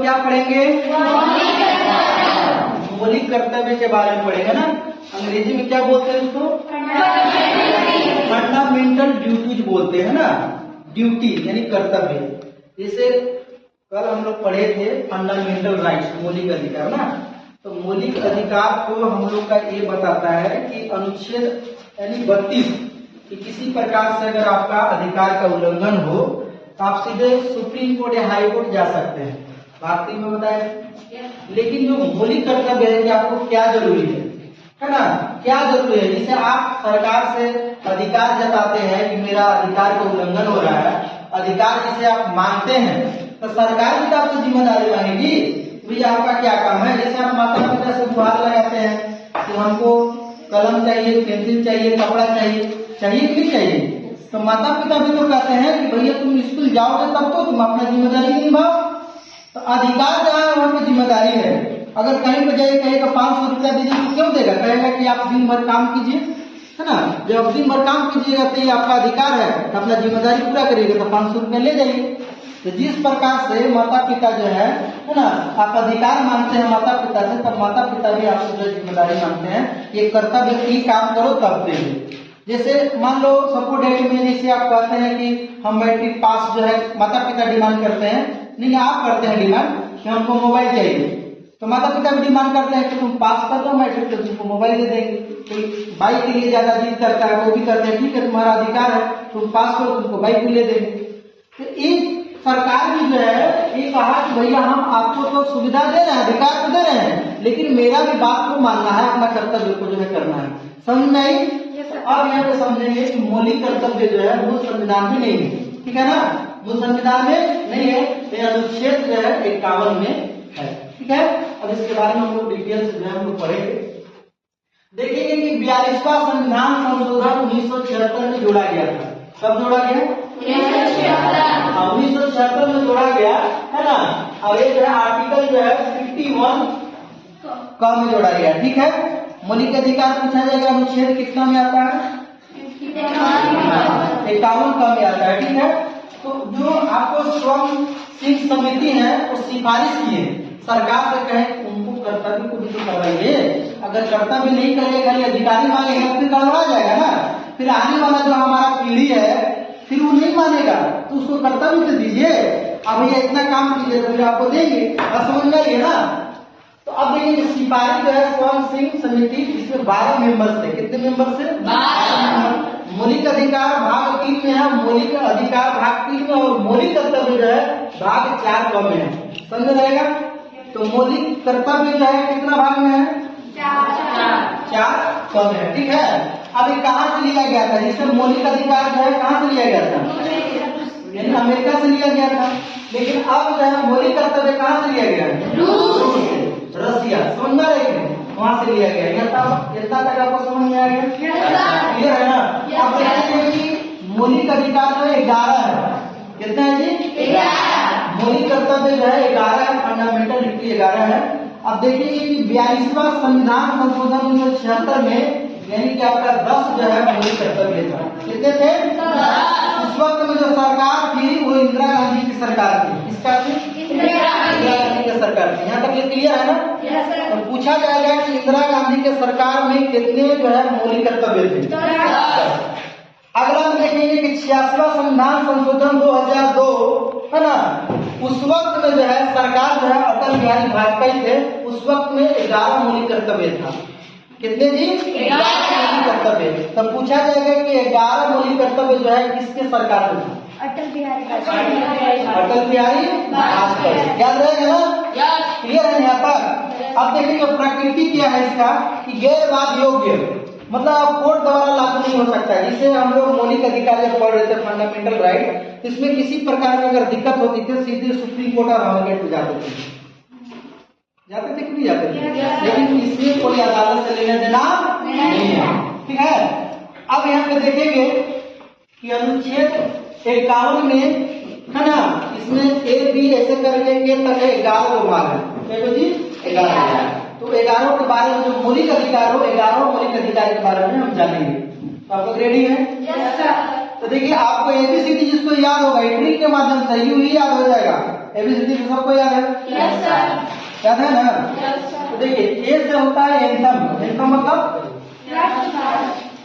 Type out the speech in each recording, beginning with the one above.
क्या पढ़ेंगे? मौलिक कर्तव्य के बारे में पढ़ेंगे ना। अंग्रेजी में क्या बोलते हैं उसको? फंडामेंटल ड्यूटीज बोलते हैं ना। ड्यूटी यानी कर्तव्य। जैसे कल हम लोग पढ़े थे फंडामेंटल राइट्स, मौलिक अधिकार ना। तो मौलिक अधिकार को हम लोग का ये बताता है कि अनुच्छेद यानी 32 कि किसी प्रकार से अगर आपका अधिकार का उल्लंघन हो तो आप सीधे सुप्रीम कोर्ट या हाई कोर्ट जा सकते हैं। भारतीय में बताया। लेकिन जो मौलिक कर्तव्य है कि आपको क्या जरूरी है ना, क्या जरूरी है, जिसे आप सरकार से अधिकार जताते हैं कि मेरा अधिकार का उल्लंघन हो रहा है, अधिकार जिसे आप मानते हैं, तो सरकार भी तो आपसे जिम्मेदारी मांगेगी। भैया आपका क्या काम है? जैसे आप माता पिता से गुहार लगाते हैं कि हमको कलम चाहिए, पेंसिल चाहिए, कपड़ा चाहिए, चाहिए कि नहीं चाहिए? तो माता पिता भी तो कहते हैं कि भैया तुम स्कूल जाओगे तब तो तुम अपना जिम्मेदारी निभाओ। तो अधिकार जहाँ है वहाँ की जिम्मेदारी है। अगर कहीं पर जाइए कहेगा 500 रुपया दीजिए तो क्यों देगा? कहेगा कि आप दिन भर काम कीजिए, है ना। जब आप दिन भर काम कीजिएगा तो ये आपका अधिकार है, तो अपना जिम्मेदारी पूरा करिएगा तो 500 रुपया ले जाइए। तो जिस प्रकार से माता पिता जो है ना, आप अधिकार मांगते हैं माता पिता से, तब माता पिता भी आपसे जो जिम्मेदारी मांगते हैं, ये कर्तव्य की काम करो तब देंगे। जैसे मान लो सपोर्ट डेट में जैसे आप कहते हैं कि हम मैट्रिक पास जो है, माता पिता डिमांड करते हैं, नहीं आप करते हैं डिमांड कि हमको मोबाइल चाहिए, तो माता पिता भी डिमांड करते हैं कि तुम पास कर दो मैट्रिक तो तुमको मोबाइल दे देंगे। कोई बाइक के लिए ज्यादा जिद करता है वो भी करते हैं, ठीक है तुम्हारा अधिकार है, तुम पास करो तुमको बाइक भी ले देंगे। तो एक सरकार भी जो है ये कहा कि भैया हम आपको तो सुविधा दे रहे हैं, अधिकार तो दे रहे हैं, लेकिन मेरा भी बात को मानना है, अपना कर्तव्य को जो है करना है। समझ में आई? अब यहाँ पे समझेंगे कि मौलिक कर्तव्य जो है मूल संविधान में नहीं है, ठीक है ना। मूल संविधान में नहीं है, ये अनुच्छेद जो है 51 में है, ठीक है। अब इसके बारे में हम लोग डिटेल से जो है हम लोग पढ़ेंगे। देखेंगे कि 42वां संविधान संशोधन 1976 में जोड़ा गया था। कब जोड़ा गया? 1976 में जोड़ा गया है ना। अब ये जो है आर्टिकल जो है 51 क में जोड़ा गया, ठीक है। मौलिक अधिकार पूछा जाएगा अनुच्छेद कितना में आता है? 51 क में आता है, ठीक है। तो जो आपको स्वयं सिंह समिति है वो सिफारिश की है सरकार से, कहे उनको कर्तव्य को भी तो करवाइए। अगर कर्तव्य नहीं करेगा, अधिकारी मांगेगा फिर गड़बड़ा जाएगा ना। फिर आने वाला जो हमारा पीढ़ी है फिर वो नहीं मानेगा, तो उसको कर्तव्य तो दीजिए। अब भैया इतना काम कीजिए तो फिर आपको देंगे, समझ में आइए ना। तो अब देखिए सिफारिश जो है स्वयं सिंह समिति, इसमें 12 मेंबर थे। कितने मेंबर से? 12। मौलिक अधिकार भाग 3 में है, मौलिक अधिकार भाग 3 में, और मौलिक कर्तव्य जो है भाग 4 क में है। समझ रहेगा? तो मौलिक कर्तव्य जो है कितना भाग में है? 4 क में है, ठीक है। अब ये कहाँ से लिया गया था? जिससे मौलिक अधिकार जो है कहाँ से लिया गया था? यानी अमेरिका से लिया गया था। लेकिन अब जो है मौलिक कर्तव्य कहाँ से लिया गया? रसिया। समझ में आएगा? वहां से लिया गया। इतना तक आपको समझ में आ गया? क्लियर है ना। अब देखिए कि मौलिक अधिकार जो है 11 है। कितना है जी? 11। मौलिक कर्तव्य जो है 11 है, फंडामेंटल ड्यूटी 11 है। अब देखिए कि 42वां संविधान संशोधन 1976 में यानी कि आपका 10 जो है मौलिक कर्तव्य था। कितने थे? 10। उस वक्त में जो सरकार थी वो इंदिरा गांधी की सरकार थी। किसका थी? इंदिरा गांधी की सरकार थी। यहाँ तक ये क्लियर है ना? तो पूछा जाएगा कि इंदिरा गांधी के सरकार में कितने जो है मौलिक कर्तव्य थे? अगला हम देखेंगे कि 86वां संविधान संशोधन 2002 है ना। उस वक्त में जो है सरकार जो है अटल बिहारी वाजपेयी थे, उस वक्त में 11 मौलिक कर्तव्य था। कितने जी? 11 मौलिक कर्तव्य। तब पूछा जाएगा कि 11 मौलिक कर्तव्य जो है किसके सरकार में था? अटल बिहारी वाजपेयी। याद रहेगा ना? क्लियर है यहाँ पर? अब देखिए प्रकृति क्या है इसका कि गैरवाद योग्य, मतलब कोर्ट द्वारा लागू नहीं हो सकता है। जिसे हम लोग मौलिक अधिकार जब पढ़ रहे थे फंडामेंटल राइट, इसमें किसी प्रकार की अगर दिक्कत होती थी सीधे सुप्रीम कोर्ट और हाईकोर्ट में जाते थे कि नहीं जाते थे? लेकिन इसमें कोई अदालत से लेना देना नहीं है, ठीक है। अब यहाँ पे देखेंगे कि अनुच्छेद 51 में है ना, इसमें ए बी ऐसे करके के तक 11 लोग आ गए जी, 11। तो 11 के बारे में जो मौलिक अधिकार हो, 11 मौलिक अधिकार के बारे में हम जानेंगे। तो आप लोग रेडी है? Yes sir. तो देखिए आपको एबीसीडी जिसको याद होगा ट्रिक के माध्यम से ही याद हो जाएगा। एबीसीडी सबको याद है? यस याद है ना? तो देखिए ए से होता है एंथम, एंथम मतलब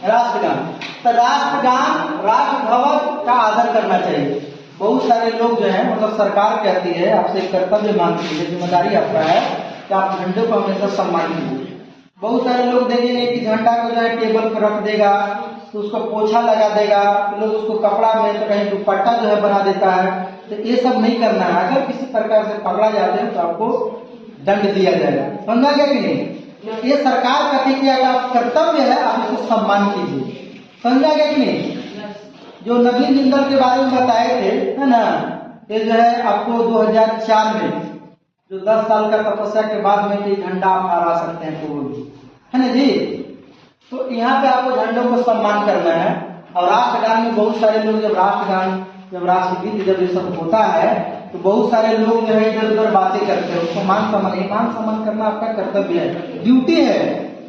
राष्ट्रगान। तो राष्ट्रगान राष्ट्र ध्वज का आदर करना चाहिए। बहुत सारे लोग जो है मतलब सरकार कहती है आपसे कर्तव्य मांगती है, जिम्मेदारी आपका है कि आप झंडे को हमेशा सम्मान कीजिए। बहुत सारे लोग देखेंगे कि झंडा को जो है टेबल पर रख देगा तो उसको पोछा लगा देगा, लोग उसको कपड़ा में तो कहीं दुपट्टा जो है बना देता है। तो ये सब नहीं करना है। अगर किसी प्रकार से पकड़ा जाते हैं तो आपको दंड दिया जाएगा। समझा गया कि नहीं? ये सरकार का किया गया कर्तव्य है, आप इसको सम्मान कीजिए। समझा गया कि नहीं? जो नवीन जिंदल के बारे में बताए थे है ना, ये जो है आपको 2004 में जो 10 साल का तपस्या के बाद में कि झंडा आप फहरा सकते हैं, तो वो भी है ना जी। तो यहाँ पे आपको झंडों को सम्मान करना है। और राष्ट्रगान में बहुत सारे लोग जब राष्ट्रगान जब राष्ट्रगीत जब ये सब होता है तो बहुत सारे लोग जो है इधर उधर बातें करते हैं। उसको मान सम्मान करना आपका कर्तव्य है, ड्यूटी है।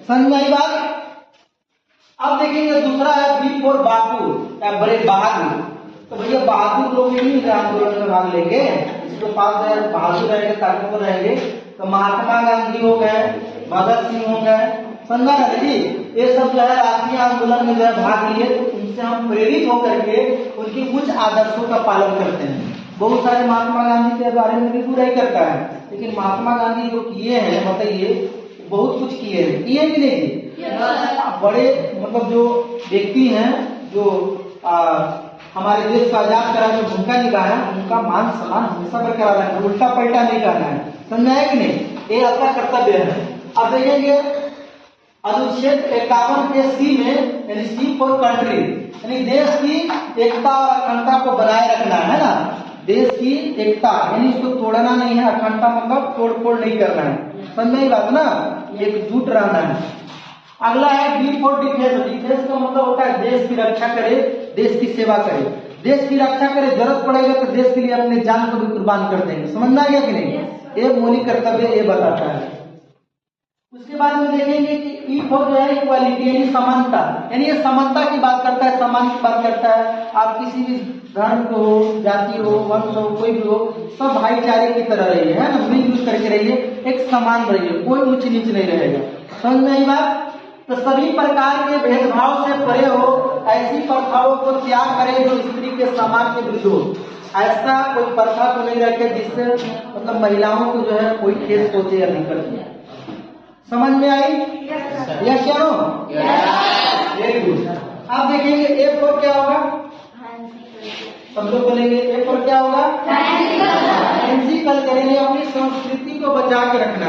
समझ में आई बात? अब देखेंगे दूसरा है बी फॉर बहादुर या बड़े बहादुर। तो भैया बहादुर लोग ही आंदोलन में भाग लेंगे, इसके पास बहादुर रहेंगे, ताकतवर रहेंगे। तो महात्मा गांधी हो गए, भगत सिंह हो गए, समझा ना जी, ये सब जो है राष्ट्रीय आंदोलन में जो है भाग लिए। तो उनसे हम प्रेरित होकर के उनकी कुछ आदर्शों का पालन करते हैं। बहुत सारे महात्मा गांधी के बारे में भी बुराई करता है, लेकिन महात्मा गांधी जो किए हैं बताइए बहुत कुछ किए हैं, किए कि नहीं? बड़े मतलब जो व्यक्ति हैं जो हमारे देश का आजाद कराने में भूमिका निभाया, उनका मान सम्मान हमेशा बरकरार रखना, उल्टा पलटा नहीं करना है। समझा है कि नहीं? ये आपका कर्तव्य है। अब देखेंगे अनुच्छेद 51 के सी में यानी सी फॉर कंट्री, यानी देश की एकता और अखंडता को बनाए रखना है ना। देश की एकता यानी इसको तोड़ना नहीं है, अखंडता मतलब तोड़ फोड़ नहीं करना है। समझ में बात ना, एकजुट रहना है। अगला है बी फॉर डिफेंस। डिफेंस का मतलब होता है देश की रक्षा करे, देश की सेवा करे, देश की रक्षा करे, जरूरत पड़ेगा तो देश के लिए अपने जान को भी कुर्बान कर देंगे। समझना गया कि नहीं? ये मौलिक कर्तव्य ये बताता है। उसके बाद में देखेंगे कि ई फॉर जो है इक्वालिटी यानी समानता, यानी ये समानता की बात करता है, सम्मान की बात करता है। आप किसी भी धर्म को हो, जाति हो, वंश हो, कोई भी हो, सब भाईचारे की तरह रहिए, है ना, मिलजुल करके रहिए, एक समान रहिए, कोई ऊंच नीच नहीं रहेगा। समझ में आई बात? तो सभी प्रकार के भेदभाव से परे हो, ऐसी प्रथाओं को त्याग करें जो स्त्री के समाज के विरुद्ध हो। ऐसा कोई प्रथा तो नहीं रखे जिससे मतलब महिलाओं को जो है कोई ठेस पहुंचे या दिक्कत नहीं। समझ में आई? यस या नो? Very good. आप देखेंगे ए फॉर क्या होगा? सब लोग बोलेंगे ए फॉर क्या होगा? फैंसी कल्चर, यानी अपनी संस्कृति को बचा के रखना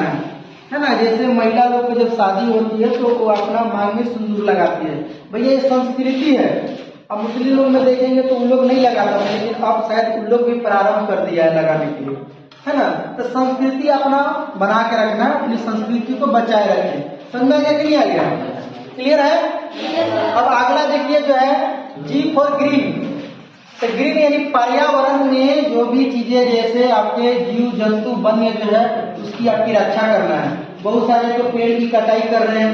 है ना। जैसे महिला लोग को जब शादी होती है तो वो अपना मांग में सिंदूर लगाती है, भैया ये संस्कृति है। अब मुस्लिम लोग में देखेंगे तो उन लोग नहीं लगाता, लेकिन अब शायद उन लोग भी प्रारंभ कर दिया है लगाने के लिए, है ना। तो संस्कृति अपना बना के रखना, अपनी संस्कृति को बचाए रखें। समझ में नहीं आ गया? क्लियर है? अब अगला देखिए जो है जी फॉर ग्रीन। तो ग्रीन यानी पर्यावरण में जो भी चीजें जैसे आपके जीव जंतु वन्य जो है उसकी आपकी रक्षा करना है। बहुत सारे तो पेड़ की कटाई कर रहे हैं,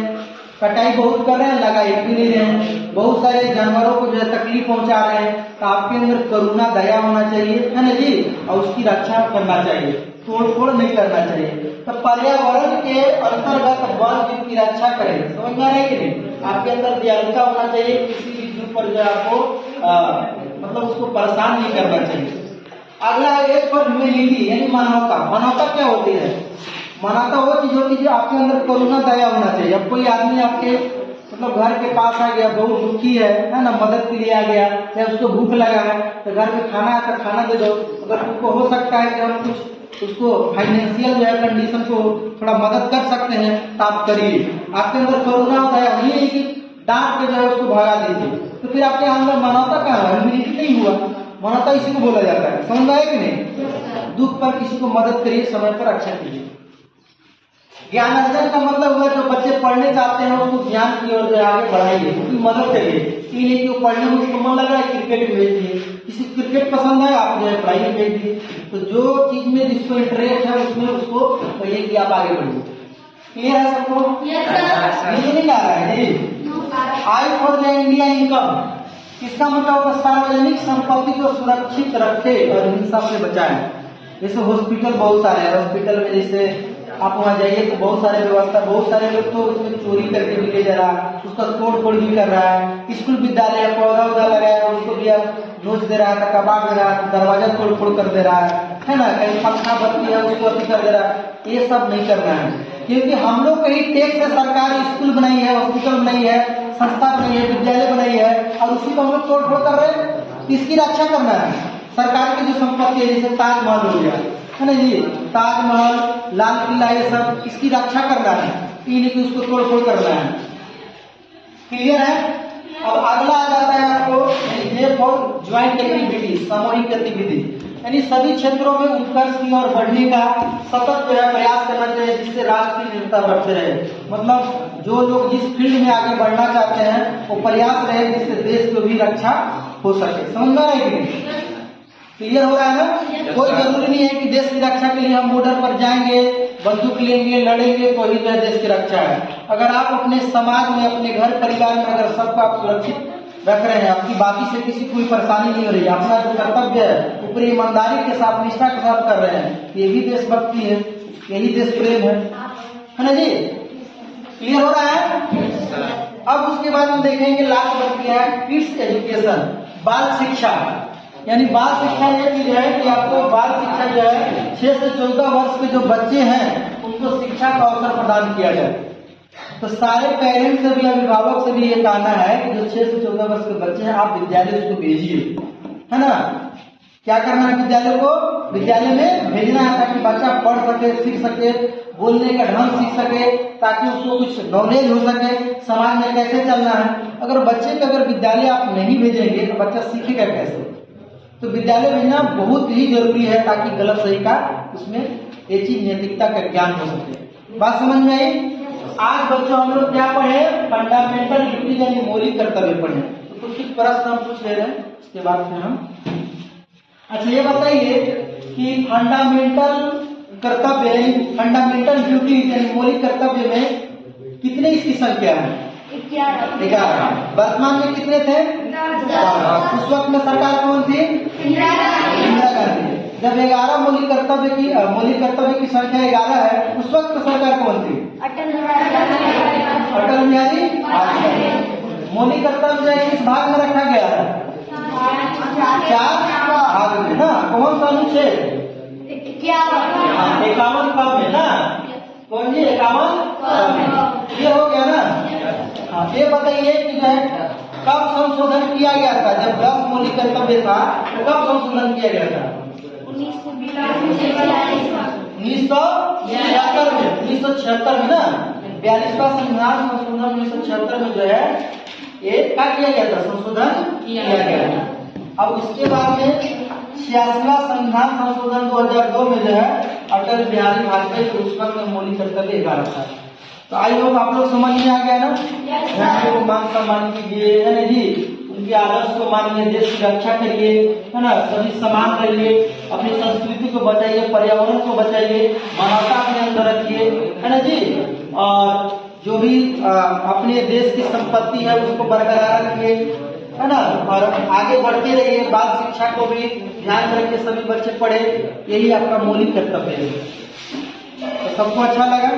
कटाई बहुत कर रहे हैं, लगाई भी नहीं रहे हैं। बहुत सारे जानवरों को जो है तकलीफ पहुंचा रहे हैं। तो आपके अंदर करुणा दया होना चाहिए, है ना जी, और उसकी रक्षा करना चाहिए, तोड़ फोड़ नहीं करना चाहिए। तो पर्यावरण के अंतर्गत वन जीव की रक्षा करें। समझ में आ रहा है कि नहीं? आपके अंदर दयालुता होना चाहिए, किसी भी जीव पर जो आपको मतलब उसको परेशान नहीं करना चाहिए। अगला एक पर ह्यूमैनिटी यानी मानवता। मानवता क्या होती है? मानवता वो चीज होती है जो आपके अंदर करुणा दया होना चाहिए। अब कोई आदमी आपके मतलब घर के पास आ गया, बहुत दुखी है ना, मदद के लिए आ गया, या उसको भूख लगा है तो घर में खाना है तो खाना दे दो। अगर तुमको हो सकता है कि हम कुछ उसको फाइनेंशियल जो है कंडीशन को थोड़ा मदद कर सकते हैं तो आप करिए। आपके अंदर करुणा दया नहीं है कि डांट के जो है उसको भगा दीजिए, तो फिर आपके अंदर मानवता कहाँ है? ह्यूमैनिटी नहीं हुआ। मानवता इसी को बोला जाता है। समझ आए कि नहीं? दुख पर किसी को मदद करिए, समय पर रक्षा कीजिए। ज्ञान अर्जन का मतलब हुआ जो बच्चे पढ़ने चाहते हैं उसको ज्ञान की ओर जो आगे बढ़ाइए, उसकी मदद करिए। इसलिए कि वो पढ़ने में उसको मन लग रहा है क्रिकेट में भेज दिए, किसी क्रिकेट पसंद है आप जो है पढ़ाई में भेज दिए। तो जो चीज में जिसको इंटरेस्ट है उसमें उसको कहिए कि आप आगे बढ़िए। क्लियर है सबको? ये नहीं आ रहा है जी। I for the India income, इसका मतलब सार्वजनिक संपत्ति को सुरक्षित रखे और हिंसा से बचाए। जैसे हॉस्पिटल बहुत सारे हैं, हॉस्पिटल में जैसे आप वहाँ जाइए तो बहुत सारे व्यवस्था, बहुत सारे लोग तो उसमें चोरी करके भी ले जा रहा है, उसका तोड़ फोड़ भी कर रहा है। स्कूल विद्यालय पौधा उधा लगाया उसको भी अब नोच दे रहा है, कबाड़ दे रहा है, दरवाजा तोड़ फोड़ कर दे रहा है ना, कहीं पंखा बत्ती है उसको अति कर दे रहा है। ये सब नहीं करना है, क्योंकि हम लोग कहीं टैक्स से सरकार स्कूल बनाई है, हॉस्पिटल बनाई है, संस्था बनाई है, विद्यालय बनाई है, और उसी को हम लोग तोड़ फोड़ कर रहे हैं। इसकी रक्षा करना है। सरकार की जो संपत्ति है जैसे ताजमहल हो गया है ना जी, ताजमहल, लाल किला, ये सब इसकी रक्षा करना है, ये नहीं कि उसको तोड़ फोड़ करना है। क्लियर है? अब अगला आ जाता है आपको ये फॉर ज्वाइंट एक्टिविटी, सामूहिक गतिविधि, यानी सभी क्षेत्रों में उत्कर्ष की ओर बढ़ने का सतत जो है प्रयास करना चाहिए, जिससे राष्ट्र की निर्भरता बढ़ते रहे। मतलब जो लोग जिस फील्ड में आगे बढ़ना चाहते हैं वो प्रयास रहे जिससे देश को भी रक्षा हो सके। समझ में आए कि नहीं? क्लियर हो रहा है ना? कोई जरूरी नहीं है कि देश की रक्षा के लिए हम बॉर्डर पर जाएंगे, बंदूक लेंगे, लड़ेंगे तो ही जो देश की रक्षा है। अगर आप अपने समाज में, अपने घर परिवार में अगर सबको आप सुरक्षित रख रहे हैं, आपकी बाकी से किसी कोई परेशानी नहीं हो रही है, अपना जो कर्तव्य है ऊपर ईमानदारी के साथ, निष्ठा के साथ कर रहे हैं, ये भी देशभक्ति है, यही देश प्रेम है ना जी? क्लियर हो रहा है? अब उसके बाद हम देखेंगे लास्ट वर्ग क्या है, किड्स एजुकेशन, बाल शिक्षा। यानी बाल शिक्षा ये चीज है कि आपको बाल शिक्षा जो है 6 से 14 वर्ष के जो बच्चे हैं उनको शिक्षा का अवसर प्रदान किया जाए। तो सारे पेरेंट्स से भी, अभिभावक से भी ये कहना है कि जो 6 से 14 वर्ष के बच्चे हैं आप विद्यालय उसको भेजिए, है ना। क्या करना है? विद्यालय को, विद्यालय में भेजना है ताकि बच्चा पढ़ सके, सीख सके, बोलने का ढंग सीख सके, ताकि उसको कुछ नॉलेज हो सके, समाज में कैसे चलना है। अगर बच्चे को अगर विद्यालय आप नहीं भेजेंगे तो बच्चा सीखेगा कैसे? तो विद्यालय भेजना बहुत ही जरूरी है ताकि गलत सही का उसमें एक चीज नैतिकता का ज्ञान हो सके। बात समझ में आई? आज बच्चों हम लोग क्या पढ़े? फंडामेंटल ड्यूटी यानी मौलिक कर्तव्य पढ़े। तो कुछ प्रश्न हम पूछ ले रहे हैं, उसके बाद फिर हम अच्छा ये बताइए कि फंडामेंटल कर्तव्य यानी फंडामेंटल ड्यूटी यानी मौलिक कर्तव्य में कितने इसकी संख्या है? 11। वर्तमान में कितने थे? 10। उस वक्त में सरकार कौन थी? इंदिरा गांधी। जब 11 मौलिक कर्तव्य की संख्या 11 है, उस वक्त सरकार कौन थी? अटल बिहारी वाजपेयी। मौलिक कर्तव्य किस भाग में रखा गया है? 4 भाग में ना। कौन सा अनुच्छेद? 51 कब है ना? कौन जी? 51। ये हो गया ना। ये बताइए कि जो है कब संशोधन किया गया था? जब 10 मौलिक कर्तव्य था तो कब संशोधन किया गया था? 1976 में ना। 42वां संविधान संशोधन 1976 में जो है ये क्या किया गया था? संशोधन किया गया। अब उसके बाद में 86वां संविधान संशोधन 2002 में जो है अटल बिहारी वाजपेयी के उस वक्त में मौलिक कर्तव्य 11 था। तो आई होप आप लोग समझ में आ गया ना? को मान सम्मान कीजिए, है ना जी, उनके आदर्श को मानिए, देश की रक्षा करिए, है ना, सभी समान रहिए, अपनी संस्कृति को बचाइए, पर्यावरण को बचाइए, मानवता अपने अंदर रखिए, है ना जी, और जो भी अपने देश की संपत्ति है उसको बरकरार रखिए, है ना, और आगे बढ़ते रहिए। बाल शिक्षा को भी ध्यान रखिए, सभी बच्चे पढ़े, यही आपका मौलिक कर्तव्य है। तो सबको अच्छा लगा?